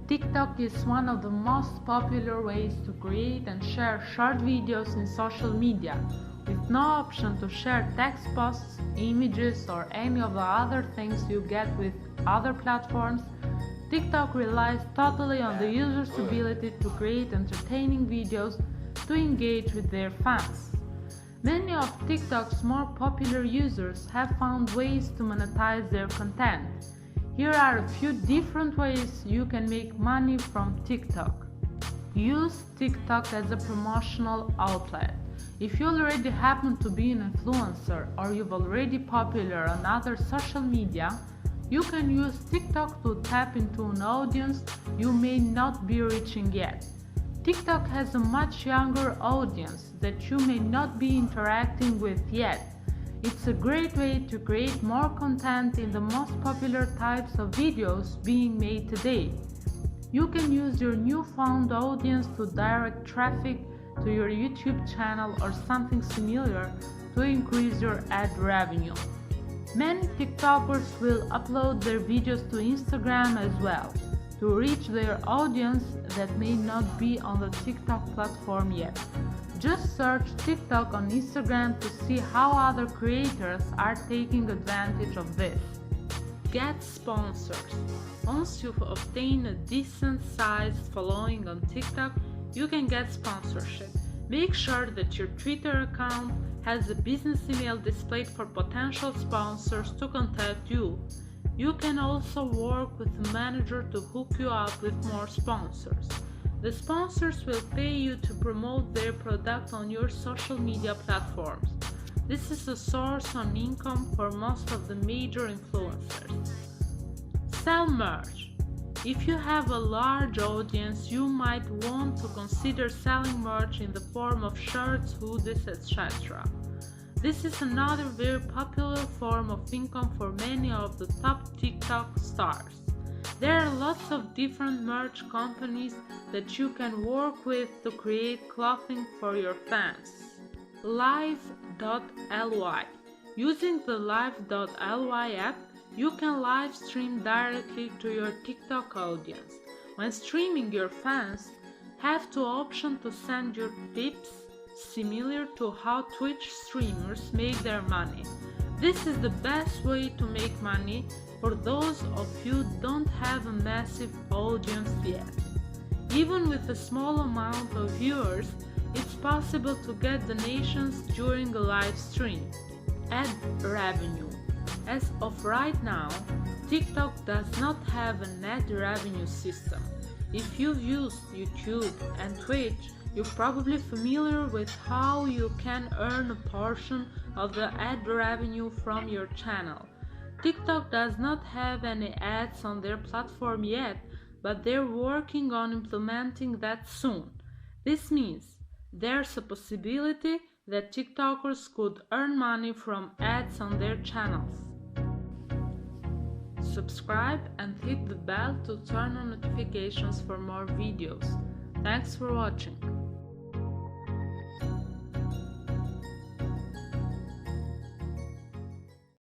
TikTok is one of the most popular ways to create and share short videos in social media. With no option to share text posts, images, or any of the other things you get with other platforms, TikTok relies totally on the user's ability to create entertaining videos to engage with their fans. Many of TikTok's more popular users have found ways to monetize their content. Here are a few different ways you can make money from TikTok. Use TikTok as a promotional outlet. If you already happen to be an influencer or you're already popular on other social media, you can use TikTok to tap into an audience you may not be reaching yet. TikTok has a much younger audience that you may not be interacting with yet. It's a great way to create more content in the most popular types of videos being made today. You can use your newfound audience to direct traffic to your YouTube channel or something similar to increase your ad revenue. Many TikTokers will upload their videos to Instagram as well, to reach their audience that may not be on the TikTok platform yet. Just search TikTok on Instagram to see how other creators are taking advantage of this. Get sponsors. Once you've obtained a decent sized following on TikTok, you can get sponsorship. Make sure that your Twitter account has a business email displayed for potential sponsors to contact you. You can also work with a manager to hook you up with more sponsors. The sponsors will pay you to promote their product on your social media platforms. This is a source of income for most of the major influencers. Sell merch. If you have a large audience, you might want to consider selling merch in the form of shirts, hoodies, etc. This is another very popular form of income for many of the top TikTok stars. There are lots of different merch companies that you can work with to create clothing for your fans. Live.ly. Using the Live.ly app, you can live stream directly to your TikTok audience. When streaming, your fans have the option to send you tips similar to how Twitch streamers make their money. This is the best way to make money for those of you who don't have a massive audience yet. Even with a small amount of viewers, it's possible to get donations during a live stream. Ad revenue. As of right now, TikTok does not have an ad revenue system. If you've used YouTube and Twitch, you're probably familiar with how you can earn a portion of the ad revenue from your channel. TikTok does not have any ads on their platform yet, but they're working on implementing that soon. This means there's a possibility that TikTokers could earn money from ads on their channels. Subscribe and hit the bell to turn on notifications for more videos. Thanks for watching.